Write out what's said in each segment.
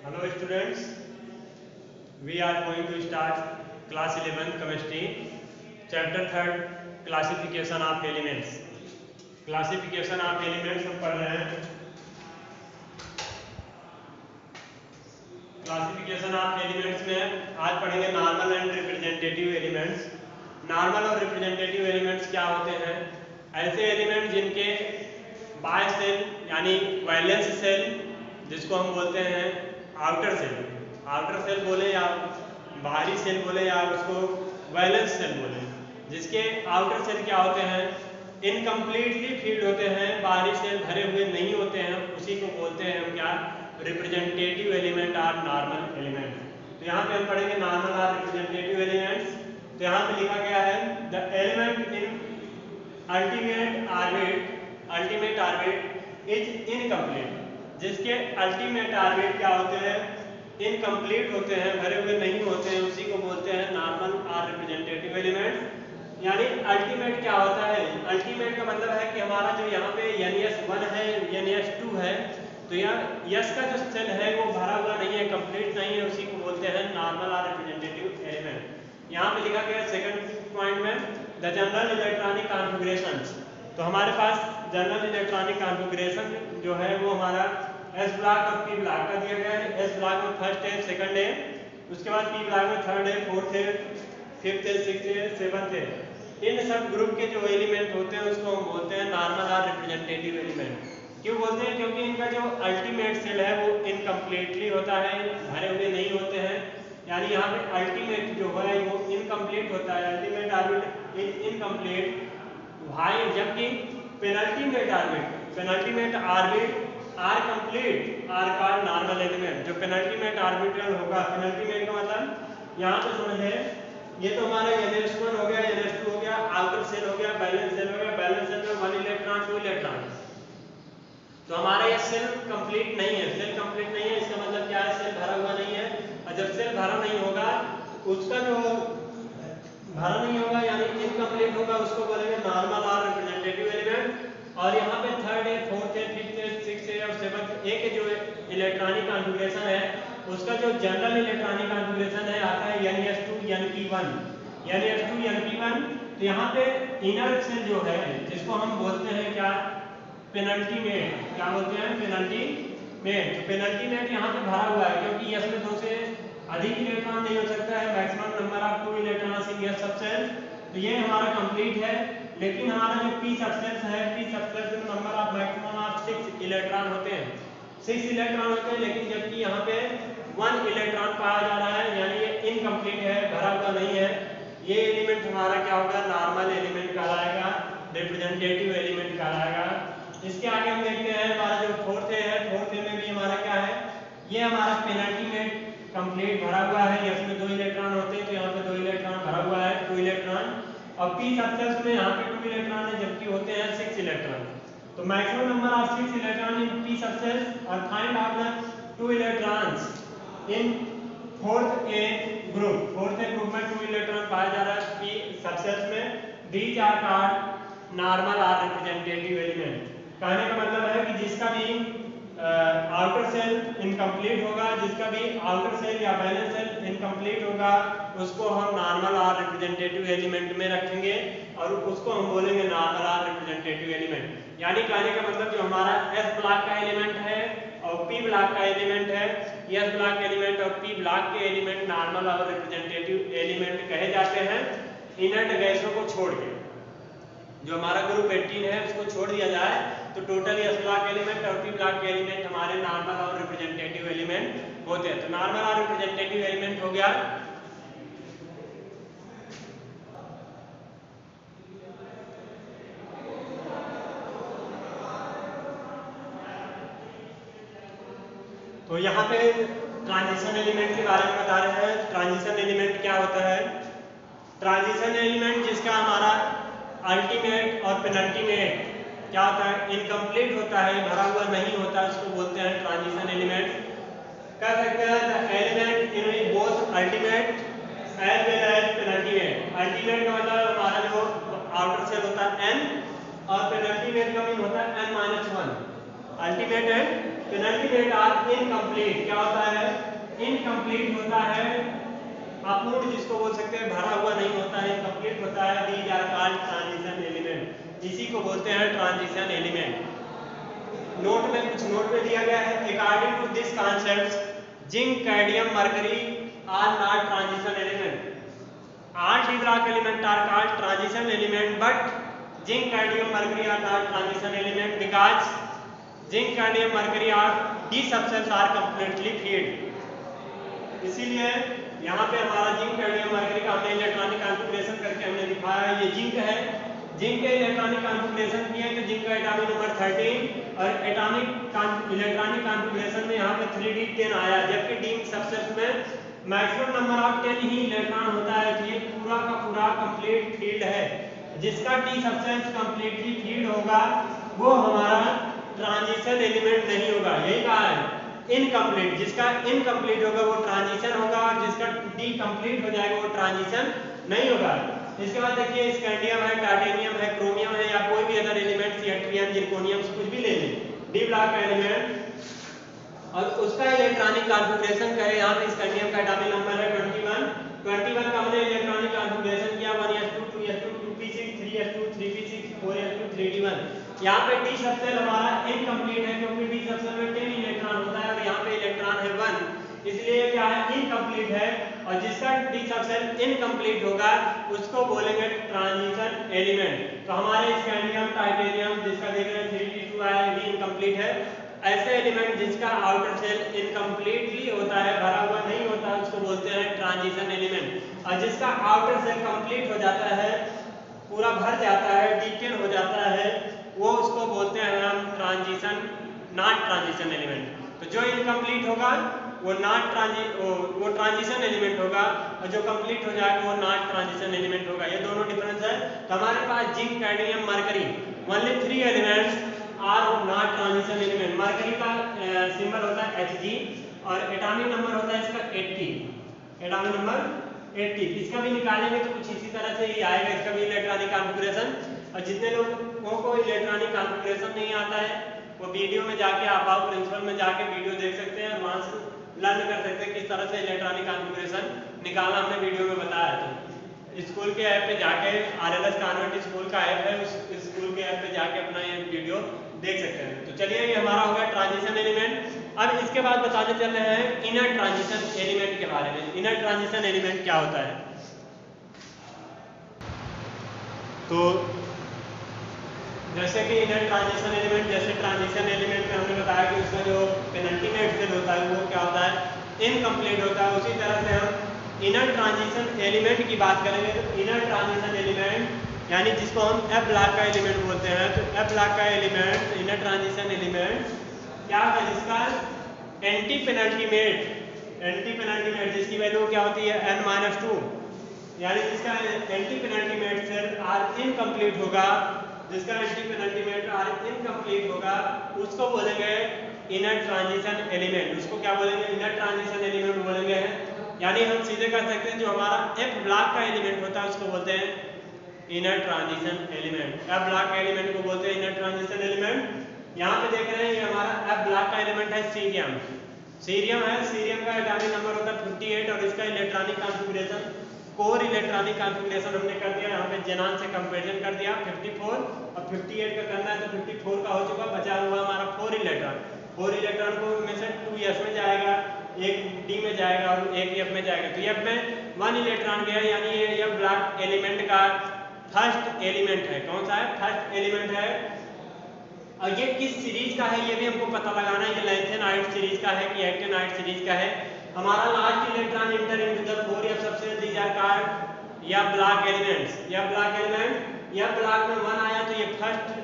Hello students, we are going to start class 11th chemistry, chapter 3rd, classification of elements. Classification of elements हम पढ़ रहे हैं. Classification of elements में आज पढ़ेंगे normal and representative elements. Normal और representative elements क्या होते हैं? ऐसे एलिमेंट जिनके बाय सेल यानी वैलेंस सेल, जिसको हम बोलते हैं आउटर सेल बोले या बाहरी सेल बोले या उसको वैलेंस सेल बोले, जिसके आउटर सेल क्या होते हैं? इनकम्प्लीटली फिल्ड होते हैं, बाहरी सेल भरे हुए नहीं होते हैं, उसी को बोलते हैं हम क्या? रिप्रेजेंटेटिव एलिमेंट और नॉर्मल एलिमेंट. तो यहाँ पे हम पढ़ेंगे नॉर्मल और रिप्रेजेंटेटिव एलिमेंट्स. तो यहाँ पे लिखा गया है the element in ultimate orbit is incomplete. जिसके अल्टीमेट ऑर्बिट क्या होते हैं? इनकम्प्लीट होते हैं, भरे हुए नहीं होते हैं, उसी को बोलते हैं नॉर्मल और रिप्रेजेंटेटिव एलिमेंट. यानी अल्टीमेट क्या होता है? अल्टीमेट का मतलब है कि हमारा जो यहाँ पे NS1 है, NS2 है, तो यहाँ यस का जो सेल है वो भरा हुआ नहीं है, कंप्लीट नहीं है, उसी को बोलते हैं नॉर्मल और रिप्रेजेंटेटिव एलिमेंट. यहाँ पे लिखा गया सेकंड पॉइंट में द जनरल इलेक्ट्रॉनिक कॉन्फ़िगरेशंस. तो हमारे पास जनरल इलेक्ट्रॉनिक कॉन्फ़िगरेशन जो है वो हमारा एस ब्लॉक और पी ब्लॉक का दिया गया है. एस ब्लॉक में फर्स्ट है, सेकंड है, उसके बाद पी ब्लॉक में थर्ड है, फोर्थ है, फिफ्थ है, सिक्स्थ है, सेवंथ है. इन सब ग्रुप के जो एलिमेंट होते हैं उसको हम बोलते हैं नॉर्मल और रिप्रेजेंटेटिव एलिमेंट. क्यों बोलते हैं? क्योंकि इनका जो अल्टीमेट सेल है वो इनकम्प्लीटली होता है, भरे हुए नहीं होते हैं. यानी यहाँ पे अल्टीमेट जो है वो इनकम्प्लीट होता है, अल्टीमेट ऑर्बिट इज इनकम्प्लीट. भाई जबकि penultimate orbit are complete are called normal element. जो पेनल्टीमेट ऑर्बिटल होगा, पेनल्टीमेट का मतलब यहाँ पे समझे, ये तो हमारा NS1 हो गया, NS2 हो गया, आउटर सेल हो गया, बैलेंस सेल हो गया. बैलेंस सेल में 1 इलेक्ट्रॉन 2 इलेक्ट्रॉन. तो हमारा ये सेल कंप्लीट नहीं है, सेल कंप्लीट नहीं है, इसका मतलब क्या है? सेल भरा हुआ नहीं है. और जब सेल भरा नहीं होगा, उसका जो भरा नहीं होगा यानी इनकम्प्लीट होगा, उसको बोलेंगे नॉर्मल और रिप्रेजेंटेटिव एलिमेंट. और यहाँ पे थर्ड है, फोर्थ है, फिफ्थ है, सिक्स्थ है और सेवंथ ए के जो इलेक्ट्रॉनिक कॉन्फ़िगरेशन है उसका जो जनरल इलेक्ट्रॉनिक कॉन्फ़िगरेशन है आता है NS2 NP1. NS2 NP1. तो यहाँ पे इनर सेल जो है जिसको हम बोलते हैं क्या? पेनल्टीमेट. क्या बोलते हैं? पेनल्टीमेट. तो पेनल्टीमेट यहाँ पे भरा हुआ है क्योंकि यस में 2 से अधिक इलेक्ट्रॉन नहीं हो सकता है, maximum number of 2 electrons in yes subshell. तो ये हमारा कंप्लीट है. लेकिन हमारा जो पी सबसेल्स है, पी सबसेल्स में number of maximum of 6 electron होते हैं, 6 इलेक्ट्रॉन होते हैं. लेकिन जबकि यहाँ पे 1 इलेक्ट्रॉन पाया जा रहा है, यानी ये इनकम्प्लीट है, भरा हुआ नहीं है. ये एलिमेंट हमारा क्या होगा? नॉर्मल एलिमेंट कहलाएगा, रिप्रेजेंटेटिव एलिमेंट कहलाएगा. इसके आगे हम देखते हैं हमारा जो फोर्थ है, फोर्थ में भी हमारा क्या है? ये हमारा पेनल्टीमेट कंप्लीट भरा हुआ है. इसमें 2 इलेक्ट्रॉन होते हैं, तो यहाँ पे 2 इलेक्ट्रॉन भरा हुआ है, 2 इलेक्ट्रॉन. और पी सबसेल्स में यहाँ पे 2 इलेक्ट्रॉन है, जबकि होते हैं 6 इलेक्ट्रॉन. तो maximum number of 6 electron in P subshells और find out the 2 electrons in fourth A group. Fourth A group में 2 इलेक्ट्रॉन पाया जा रहा है पी सबसेल्स में. दीज आर कॉल्ड नॉर्मल और रिप्रेजेंटेटिव एलिमेंट. कहने का मतलब है कि जिसका भी आउटर सेल इनकम्प्लीट होगा, जिसका भी आउटर सेल या बैलेंस सेल इनकम्प्लीट होगा, उसको हम नॉर्मल और रिप्रेजेंटेटिव एलिमेंट में रखेंगे और उसको हम बोलेंगे नॉर्मल और रिप्रेजेंटेटिव एलिमेंट. यानी कहने का मतलब जो हमारा एस ब्लॉक का एलिमेंट है और पी ब्लॉक का एलिमेंट है, एस ब्लॉक एलिमेंट और पी ब्लॉक के एलिमेंट नॉर्मल और रिप्रेजेंटेटिव एलिमेंट कहे जाते हैं. इनर्ट गैसों को छोड़ के जो हमारा ग्रुप 18 है उसको छोड़ दिया जाए तो टोटल एस ब्लॉक एलिमेंट और पी ब्लॉक के एलिमेंट हमारे नॉर्मल और रिप्रेजेंटेटिव एलिमेंट होते हैं. तो नॉर्मल और रिप्रेजेंटेटिव एलिमेंट हो गया. तो यहाँ पे ट्रांजिशन एलिमेंट के बारे में बता रहे हैं. ट्रांजिशन एलिमेंट क्या होता है? ट्रांजिशन एलिमेंट जिसका हमारा अल्टीमेट और पेनल्टीमेट क्या होता है? इनकम्प्लीट होता है, भरा हुआ नहीं होता, उसको बोलते हैं ट्रांजिशन एलिमेंट. कह सकते हैं the element in both ultimate as well as penultimate. Ultimate का मतलब हमारा जो आउटर सेल होता है n और पेनल्टीमेट का मीन होता है n-1. Ultimate and penultimate are incomplete. क्या होता है? इनकम्प्लीट होता है, अपूर्ण जिसको बोल सकते हैं, भरा हुआ नहीं होता है, इनकम्प्लीट होता है। These are called transition element, इसी को बोलते हैं ट्रांजिशन एलिमेंट। नोट में कुछ नोट में दिया गया है, according to this concept zinc, cadmium, mercury are not transition element. All these rock elements are called transition element, but zinc, cadmium, mercury are not transition element because zinc, cadmium, mercury are these substances are completely filled। इसीलिए यहाँ पे हमारा zinc, cadmium, mercury का हमने electronic configuration करके हमने दिखाया। ये जिंक है, जिंक के इलेक्ट्रॉनिक कॉन्फ़िगरेशन किया है तो जिंक का एटॉमिक नंबर 13 और एटॉमिक इलेक्ट्रॉनिक कॉन्फ़िगरेशन में यहाँ पे 3d10 आया, जबकि डी सबसेट में maximum number of 10 he electron होता है। तो ये पूरा का पूरा कंप्लीट फील्ड है। जिसका डी सब्सटेंस कंप्लीटली फील्ड होगा वो हमारा ट्रांजिशन एलिमेंट नहीं होगा। यही कहा है, इनकम्प्लीट। जिसका इनकम्प्लीट होगा वो ट्रांजिशन होगा, और जिसका डी कंप्लीट हो जाएगा वो ट्रांजिशन नहीं होगा। इसके बाद देखिए, स्कैंडियम है, टाइटेनियम है, क्रोमियम है, या कोई भी अदर एलिमेंट, यट्रियम, जिरकोनियम, कुछ भी ले लें, डी ब्लॉक का एलिमेंट, और उसका इलेक्ट्रॉनिक कॉन्फ़िगरेशन करें। यहाँ पे स्कैंडियम का एटॉमिक नंबर है 21 का हमने इलेक्ट्रॉनिक कॉन्फ़िगरेशन किया 1s2 2s2 2p6 3s2 3p6 4s2 3d1। यहाँ पे डी सबसेल हमारा इनकम्प्लीट है क्योंकि डी सबसेल में 10 इलेक्ट्रॉन होता है और यहाँ पे इलेक्ट्रॉन है 1, इसलिए क्या है, इनकम्प्लीट है। और जिसका डी सबसेल इनकम्प्लीट होगा उसको बोलेंगे ट्रांजिशन एलिमेंट। तो हमारे स्कैंडियम, टाइटेनियम, जिसका देख रहे हैं 3d2 आया, ये भी इनकम्प्लीट है। ऐसे एलिमेंट जिसका आउटर सेल इनकम्प्लीटली होता है, भरा हुआ नहीं होता, उसको बोलते हैं ट्रांजिशन एलिमेंट। और जिसका आउटर सेल कंप्लीट हो जाता है, पूरा भर जाता है, डिटेल हो जाता है, वो उसको बोलते हैं हम ट्रांजिशन, नॉट ट्रांजिशन एलिमेंट। तो जो इनकम्प्लीट होगा वो वो ट्रांजिशन एलिमेंट होगा, और जो कंप्लीट हो जाएगा वो नॉट ट्रांजिशन एलिमेंट होगा। ये दोनों डिफरेंस है। तो हमारे पास zinc, cadmium, mercury, only 3 elements are not transition element. Mercury का सिंबल होता है Hg और एटॉमिक नंबर होता है इसका 80, एटॉमिक नंबर 80। इसका भी निकालेंगे तो कुछ इसी तरह से ही आएगा, इसका भी इलेक्ट्रॉनिक कॉन्फ़िगरेशन। और जितने लोगों को इलेक्ट्रॉनिक कॉन्फ़िगरेशन नहीं आता है वो वीडियो में जाके, आप आओ प्रिंसिपल में जाके वीडियो देख सकते हैं, वहाँ से लर्न कर सकते हैं किस तरह से इलेक्ट्रॉनिक कॉन्फ़िगरेशन निकालना, हमने वीडियो में बताया। तो स्कूल के ऐप पे जाके, RLS कॉन्वेंट स्कूल का ऐप है, उस स्कूल के ऐप पे जाके अपना ये वीडियो देख सकते हैं। तो चलिए, ये हमारा होगा ट्रांजिशन एलिमेंट। अब इसके बाद बताने चल रहे हैं इनर ट्रांजिशन एलिमेंट के बारे में। इनर ट्रांजिशन एलिमेंट क्या होता है? तो जैसे कि इनर ट्रांजिशन एलिमेंट, जैसे ट्रांजिशन एलिमेंट में हमने बताया कि उसका जो पेनल्टीमेट सेल होता है वो क्या होता है, इनकम्प्लीट होता है। उसी तरह से हम इनर ट्रांजिशन एलिमेंट की बात करेंगे तो इनर ट्रांजिशन एलिमेंट यानी जिसको हम एफ ब्लॉक का एलिमेंट बोलते हैं, तो एफ ब्लॉक का एलिमेंट, इनर ट्रांजिशन एलिमेंट क्या होता है, जिसका एंटी पेनल्टीमेट जिसकी वैल्यू क्या होती है n-2, यानी जिसका antepenultimate shell are incomplete होगा, जिसका एंटी पेनल्टीमेट आर इनकम्प्लीट होगा, उसको बोलेंगे इनर ट्रांजिशन एलिमेंट। उसको क्या बोलेंगे, इनर ट्रांजिशन एलिमेंट बोलेंगे। यानी हम सीधे कह सकते हैं जो हमारा एफ ब्लॉक का एलिमेंट होता है उसको बोलते हैं inner transition element. F block का एलिमेंट को बोलते हैं इनर ट्रांजिशन एलिमेंट। यहाँ पे देख रहे हैं ये हमारा एफ ब्लॉक का एलिमेंट है सीरियम। सीरियम है, सीरियम का एटॉमिक नंबर होता है 58 और इसका electronic configuration, core electronic configuration हमने कर दिया, यहाँ पे जेनान से कंपैरिजन कर दिया। 54 और 58 का करना है तो 54 का हो चुका, बचा हुआ हमारा 4 इलेक्ट्रॉन। 4 इलेक्ट्रॉन को में से 2 s में जाएगा, एक डी में जाएगा और एक एफ में जाएगा। तो एफ में 1 इलेक्ट्रॉन गया, यानी ये एफ ब्लॉक एलिमेंट का फर्स्ट एलिमेंट है। कौन सा है, फर्स्ट एलिमेंट है। और ये किस सीरीज का है ये भी हमको पता लगाना है, ये लैंथेनाइड सीरीज का है कि एक्टिनाइड सीरीज का है। हमारा last electron enter into the 4s subset, these are called या ब्लॉक एलिमेंट्स। या ब्लॉक एलिमेंट, या ब्लॉक में 1 आया तो ये फर्स्ट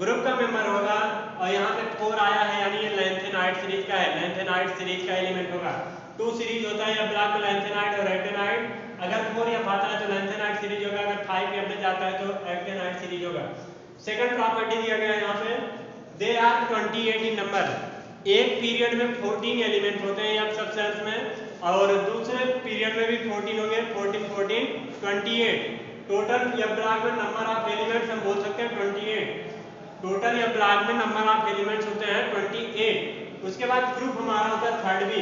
ग्रुप का मेंबर होगा, और यहाँ पे 4 आया है यानी ये लैंथेनाइड सीरीज का है, लैंथेनाइड सीरीज का एलिमेंट होगा। 2 सीरीज होता है या ब्लॉक में, लैंथेनाइड और एक्टिनाइड। अगर 4 या 5 है तो लैंथेनाइड सीरीज होगा, अगर 5 या में जाता है तो एक्टिनाइड सीरीज होगा। सेकंड प्रॉपर्टी दिया गया है यहाँ पे, दे आर 28 इन नंबर। एक पीरियड में 14 एलिमेंट होते हैं या सब्सटेंस में, और दूसरे पीरियड में भी 14 होंगे, 14 14 28। टोटल या ब्लॉक में नंबर ऑफ एलिमेंट्स हम बोल सकते हैं 28। टोटल या ब्लॉक में नंबर ऑफ एलिमेंट्स होते हैं 28। उसके बाद ग्रुप हमारा होता है थर्ड बी,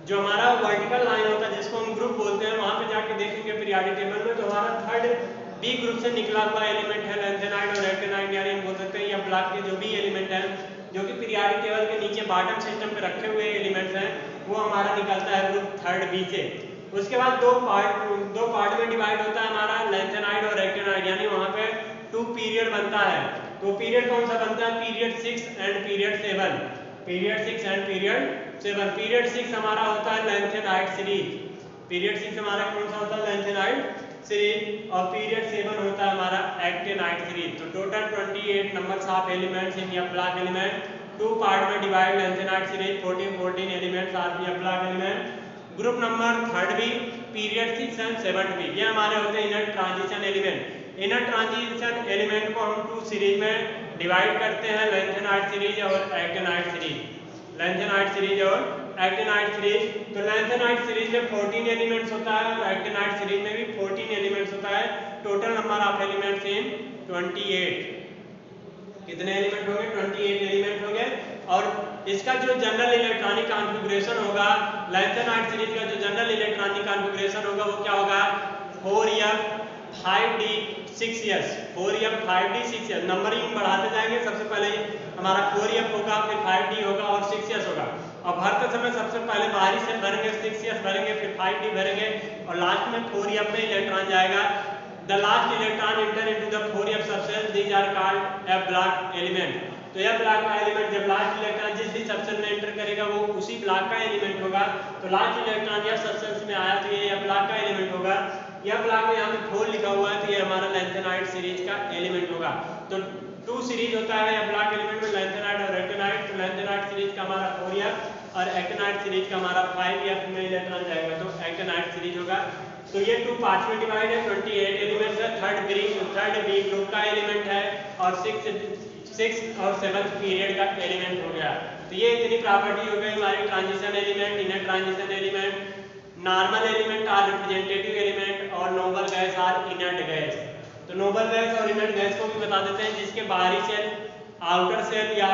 जो हमारा वर्टिकल लाइन होता है जिसको हम ग्रुप बोलते हैं, वहां पे जाके देखेंगे पीरियोडिक टेबल में, तो हमारा थर्ड बी ग्रुप से निकला हुआ एलिमेंट है लैंथेनाइड और एक्टिनाइड, यानी हम बोल सकते हैं या ब्लॉक के जो भी एलिमेंट है जो कि पीरियोडिक टेबल के नीचे बॉटम सिस्टम पे रखे हुए एलिमेंट्स हैं, वो हमारा निकलता है ग्रुप थर्ड बी से। उसके बाद दो पार्ट में डिवाइड होता है हमारा लैंथेनाइड और एक्टिनाइड, यानी वहां पे 2 पीरियड बनता है। तो पीरियड कौन सा बनता है? Period 6 and period 7। Period 6 and period 7। Period 6 हमारा होता है लैंथेनाइड सीरीज। पीरियड 6 हमारा कौन सा होता है? Lanthanide series. और पीरियड 7 होता है हमारा एक्टिनाइड सीरीज। तो total 28 numbers of elements in य ब्लॉक एलिमेंट, 2 पार्ट में divide lanthanide series, 14 elements are य block element. Group number third B, period 6 and 7 B, ये हमारे होते हैं inner transition element. Inner transition element को हम 2 सीरीज में डिवाइड करते हैं, लैंथेनाइड सीरीज और एक्टिनाइड सीरीज। लैंथेनाइड सीरीज और एक्टिनाइड सीरीज। तो लैंथेनाइड सीरीज में 14 एलिमेंट्स होता है और एक्टिनाइड सीरीज में भी 14 एलिमेंट्स होता है। टोटल नंबर ऑफ एलिमेंट्स इन 28। कितने एलिमेंट हो गए? 28 एलिमेंट हो गए। और इसका जो जनरल इलेक्ट्रॉनिक कॉन्फ़िगरेशन होगा, लैंथेनाइड सीरीज का जो जनरल इलेक्ट्रॉनिक कॉन्फ़िगरेशन होगा वो क्या होगा? 4f 5d 6s। 4f 5d 6s। Numbering बढ़ाते जाएंगे, सबसे पहले हमारा 4f होगा, फिर 5d होगा और 6s होगा। अब भरते समय सबसे पहले बाहरी से भरेंगे, 6s भरेंगे, फिर 5d भरेंगे और लास्ट में 4f में इलेक्ट्रॉन जाएगा। The last electron enter into the 4f substance. These are called f block element. तो यह ब्लॉक का एलिमेंट जब लास्ट इलेक्ट्रॉन जिस भी सब्सटेंस में एंटर करेगा वो उसी ब्लॉक का एलिमेंट होगा। तो लास्ट इलेक्ट्रॉन यह सब्सटेंस में आया तो ये ब्लॉक का एलिमेंट होगा। यह ब्लॉक में यहाँ पे 4 लिखा हुआ है तो ये हमारा लैंथेनाइड सीरीज का एलिमेंट होगा। तो 2 सीरीज होता है यह ब्लॉक एलिमेंट में, लैंथेनाइड और एक्टिनाइड। तो लैंथेनाइड सीरीज का हमारा 4f और एक्टिनाइड सीरीज का हमारा 5f में इलेक्ट्रॉन जाएगा तो एक्टिनाइड सीरीज होगा। तो ये 2 पार्ट्स में डिवाइड है, 28 एलिमेंट्स है। थर्ड बी ग्रुप का एलिमेंट है और 6 और 7 पीरियड का एलिमेंट हो गया। तो ये इतनी प्रॉपर्टी हो गई हमारी transition element, inner transition element, normal element or representative element और noble gas or inert gas. तो नोबल गैस और इनर्ट गैस को भी बता देते हैं, जिसके बाहरी सेल, आउटर सेल या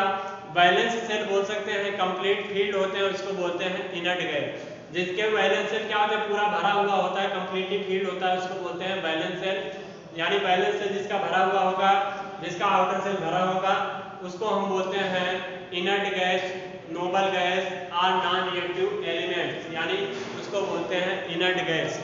वैलेंस सेल बोल सकते हैं, कंप्लीट फील्ड होते हैं, उसको बोलते हैं इनर्ट गैस। जिसके वैलेंस सेल क्या होता है? पूरा भरा हुआ होता है, कंप्लीटली फील्ड होता है, उसको बोलते हैं वैलेंस सेल। यानी वैलेंस सेल जिसका भरा हुआ होगा, जिसका आउटर सेल भरा होगा, उसको हम बोलते हैं इनर्ट गैस, नोबल गैस और नॉन रिएक्टिव एलिमेंट्स, यानी उसको बोलते हैं इनर्ट गैस।